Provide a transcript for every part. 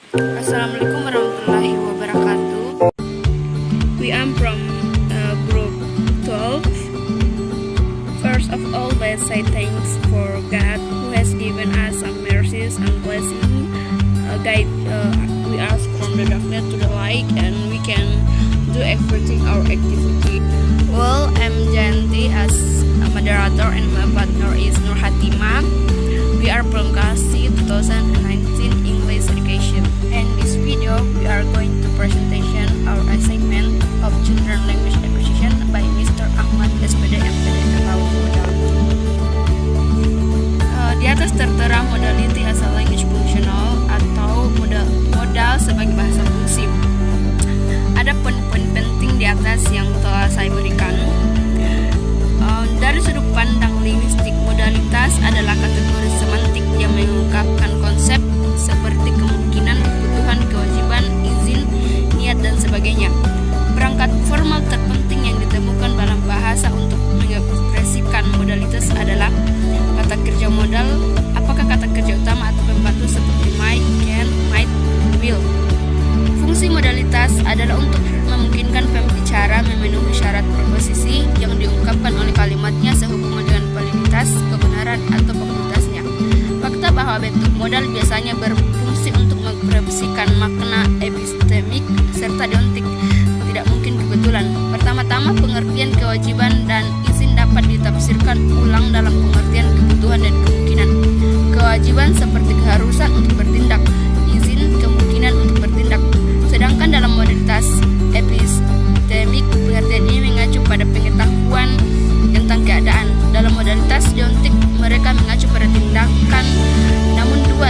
Assalamualaikum warahmatullahi wabarakatuh. We are from group 12. First of all, let's say thanks for God who has given us some mercies and blessing. We ask from the darkness to the light, and we can do everything our activity. Well, I'm Janti as a moderator, and my partner is Nur Hatima. We are from Kasi 2019 English Education. In this video, we are going to presentation our assignment of Children Language Acquisition by Mr. Ahmad SPD MPD atau Modality. Di atas tertera modality as a language functional atau modal sebagai bahasa fungsi. Ada poin-poin penting di atas yang telah saya berikan. Dari sudut pandang linguistik, modalitas adalah kategori semantik yang mengungkapkan konsep seperti kemungkinan, kebutuhan, kewajiban, izin, niat, dan sebagainya. Perangkat formal terpenting yang ditemukan dalam bahasa untuk mengekspresikan modalitas adalah kata kerja modal. Apakah kata kerja utama atau pembantu seperti might, can, might, will. Fungsi modalitas adalah untuk memungkinkan pembicara memenuhi syarat proposisi yang diungkapkan oleh kalimatnya sehubungan dengan validitas, kebenaran, atau fakultasnya. Fakta bahwa bentuk modal biasanya berfungsi untuk mengekspresikan makna epistemik serta deontik tidak mungkin kebetulan. Pertama-tama, pengertian kewajiban dan izin dapat ditafsirkan ulang dalam pengertian kebutuhan dan kemungkinan. Kewajiban seperti keharusan untuk bertindak, izin kemungkinan untuk bertindak. Sedangkan dalam modalitas epistemik, pengertian ini mengacu pada pengetahuan tentang keadaan. Dalam modalitas deontik, mereka mengacu pada tindakan, namun dua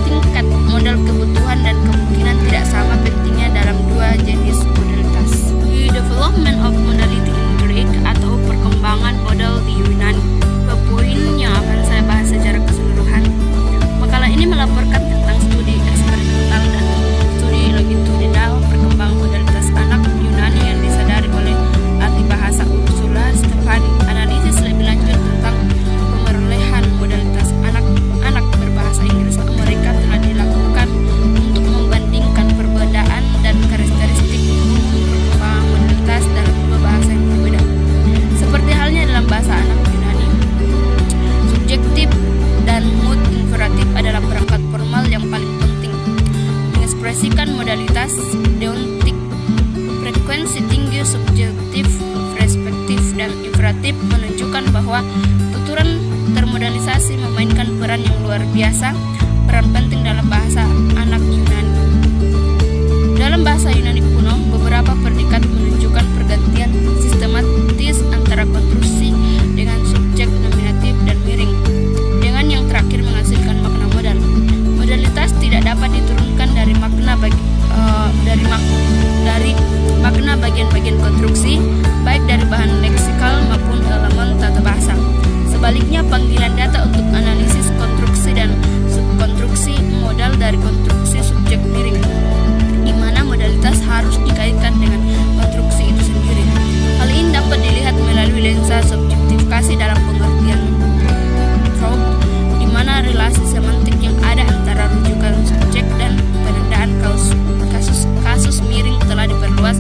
tingkat modal kebutuhan dan kemungkinan tidak sama pentingnya dalam dua jenis modalitas. The development of modality in Greek atau perkembangan modal di Yunani. Dua poin yang akan saya bahas secara keseluruhan. Makalah ini melaporkan tentang studi eksperimental dan studi longitudinal perkembangan modalitas anak Yunani yang disadari oleh ahli bahasa Ursula Stefani. Analisis lebih lanjut tentang pemerolehan modalitas anak berbahasa Inggris Amerika telah dilakukan untuk membandingkan perbedaan dan karakteristik umum perkembangan modalitas dalam dua bahasa yang berbeda. Seperti halnya dalam bahasa anak Yunani, subjektif dan mood imperatif adalah perangkat formal yang paling penting mengekspresikan modalitas deontik. Frekuensi tinggi subjektif, perspektif, dan imperatif menunjukkan bahwa tuturan termodalisasi memainkan peran yang luar biasa, peran penting dalam bahasa anak Yunani. Dalam bahasa Yunani kuno, beberapa predikat menunjukkan pergantian sistematis antara konstruksi dengan subjek nominatif dan miring, dengan yang terakhir menghasilkan makna modal. Modalitas tidak dapat diturunkan dari makna makna bagian-bagian konstruksi, baik dari bahan leksikal maupun elemen tata bahasa. Sebaliknya, panggilan data untuk analisis konstruksi dan subkonstruksi modal dari konstruksi subjek miring, di mana modalitas harus dikaitkan dengan konstruksi itu sendiri. Hal ini dapat dilihat melalui lensa subjektifikasi dalam pengertian Freud, di mana relasi semantik yang ada antara rujukan subjek dan penandaan kasus miring telah diperluas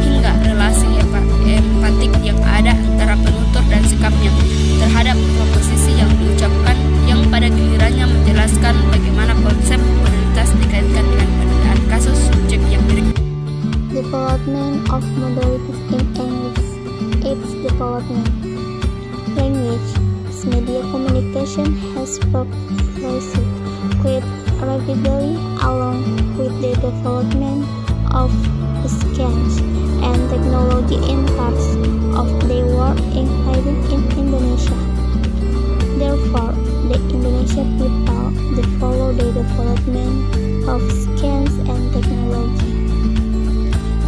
hingga relasi empatik yang ada antara penutur dan sikapnya terhadap proposisi yang diucapkan, yang pada gilirannya menjelaskan bagaimana konsep modalitas dikaitkan dengan penandaan kasus subjek yang miring. Development of modalities in English. Its development. Language as media communication has progressed quite rapidly along with the development of science and technology in parts of the world, including in Indonesia. Therefore, the Indonesian people follow the development of science and technology.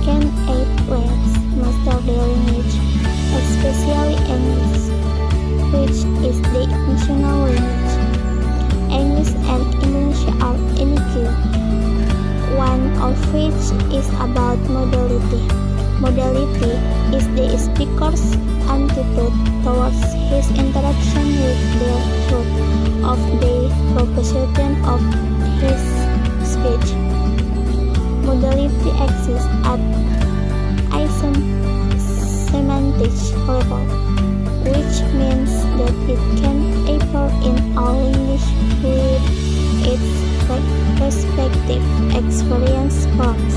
Can aid language master their language, especially English, which is the national language. English and Indonesia are unequal, one of which is about modality. Modality is the speaker's attitude towards his interaction with the truth of the proposition of his speech. level, which means that it can appear in all languages with its respective experience forms.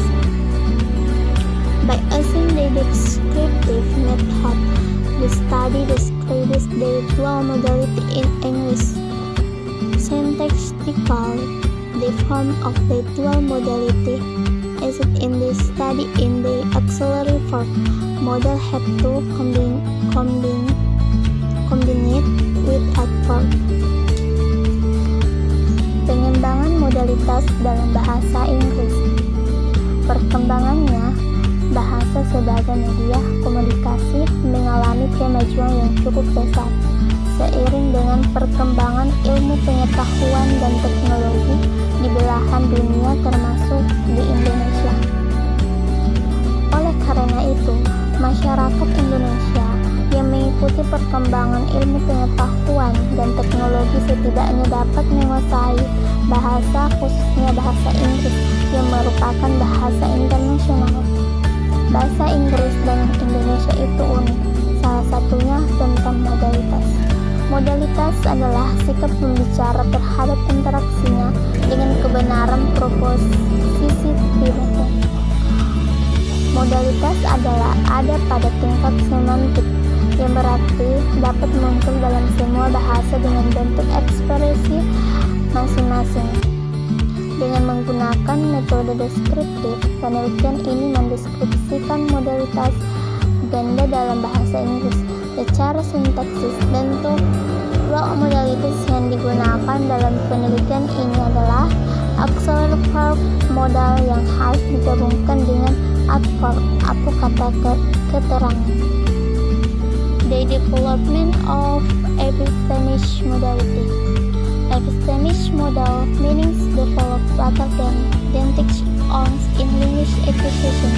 By using the descriptive method, the study describes the dual modality in English. Syntactically, the form of the dual modality is in the study in the auxiliary verb modal have to combine it with adverb. Pengembangan modalitas dalam bahasa Inggris. Perkembangannya, bahasa sebagai media komunikasi mengalami kemajuan yang cukup pesat seiring dengan perkembangan ilmu pengetahuan dan teknologi di belahan dunia termasuk di Indonesia. Oleh karena itu, masyarakat Indonesia yang mengikuti perkembangan ilmu pengetahuan dan teknologi setidaknya dapat menguasai bahasa, khususnya bahasa Inggris yang merupakan bahasa internasional. Bahasa Inggris dan Indonesia itu unik, salah satunya tentang modalitas. Modalitas adalah sikap pembicara terhadap interaksinya dengan kebenaran proposisivitas. Modalitas adalah ada pada tingkat semantik, yang berarti dapat muncul dalam semua bahasa dengan bentuk ekspresi masing-masing. Dengan menggunakan metode deskriptif, penelitian ini mendeskripsikan modalitas ganda dalam bahasa Inggris. Secara sintaksis, bentuk dual modalitas yang digunakan dalam penelitian ini adalah auxiliary verb modal yang harus digabungkan dengan adverb atau kata keterangan. The development of epistemic modality. Epistemic modal meanings develop rather than teach on in language acquisition,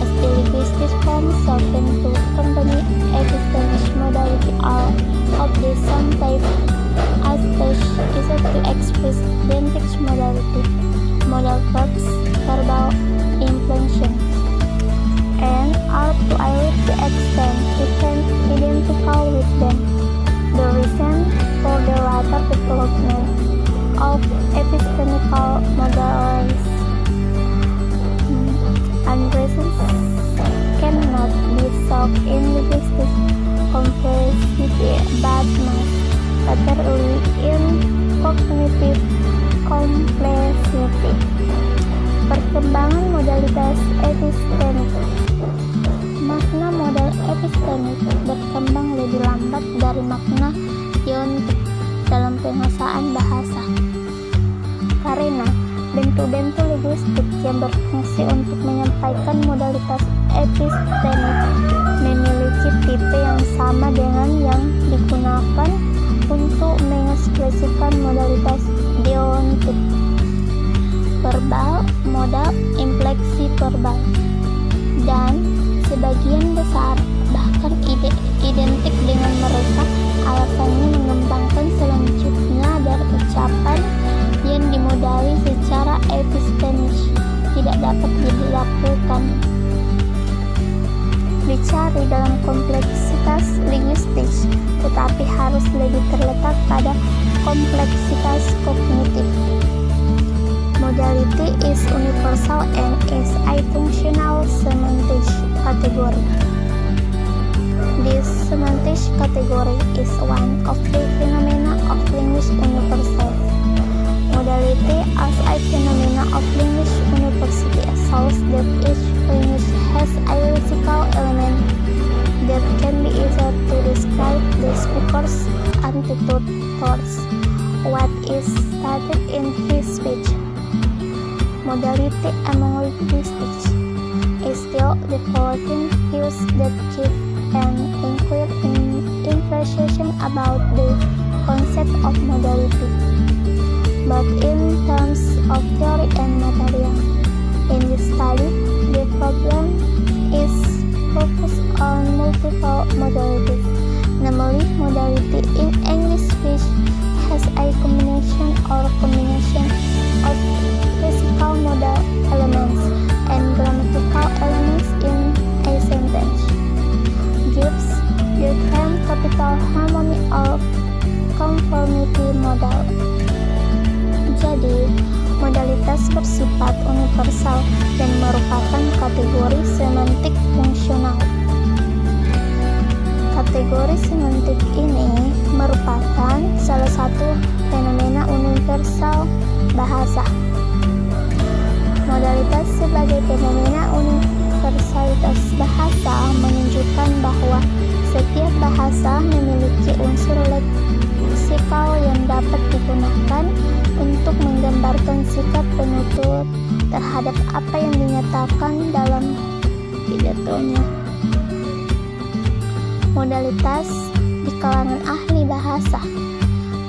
as the linguistic forms servant to accompany epistemic modality are of the same type as such is to express text modality, modal verbs, verbal inflections, and are to a large extent identical with them. The reason for the later development of epistemical models and reasons cannot be solved in linguistic complexity but must rather in cognitive complexity. Perkembangan modalitas epistemik. Makna modal epistemik berkembang lebih lambat dari makna deontik dalam penguasaan bahasa. Karena bentuk-bentuk linguistik yang berfungsi untuk menyampaikan modalitas epistemik memiliki tipe yang sama dengan yang digunakan untuk mengekspresikan modalitas deontik. Verbal, modal, infleksi verbal, dan sebagian besar bahkan identik dengan mereka. Alasannya mengembangkan selanjutnya dari ucapan yang dimodali secara epistemis tidak dapat dilakukan. Dicari dalam kompleksitas linguistik, tetapi harus lebih terletak pada kompleksitas kognitif. Modality is universal and is a functional semantic category. This semantic category is one of the phenomena of language universal. Modality as a phenomena of language universality shows that each language has a lexical element that can be used to describe the speaker's attitude towards what is stated in his speech. Modality among linguistics is still developing views that give an unclear impression about the concept of modality, but in terms of theory and material. In this study, the problem is focused on multiple modalities, namely modality in English which has a combination or combination of lexical modal elements and grammatical elements in a sentence. Gibbs bersifat universal dan merupakan kategori semantik fungsional. Kategori semantik ini merupakan salah satu fenomena universal bahasa. Modalitas sebagai fenomena universalitas bahasa menunjukkan bahwa setiap bahasa memiliki unsur leksikal yang dapat digunakan untuk menggambarkan sikap penutur terhadap apa yang dinyatakan dalam pidatonya. Modalitas di kalangan ahli bahasa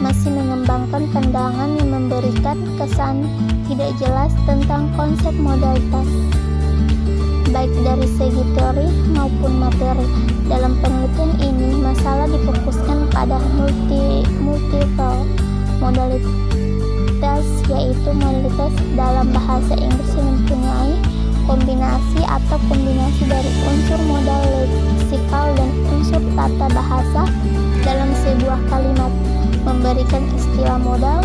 masih mengembangkan pandangan yang memberikan kesan tidak jelas tentang konsep modalitas, baik dari segi teori maupun materi. Dalam penelitian ini, masalah difokuskan pada multiple modalitas, yaitu modalitas dalam bahasa Inggris yang mempunyai kombinasi atau kombinasi dari unsur modal leksikal dan unsur tata bahasa dalam sebuah kalimat, memberikan istilah modal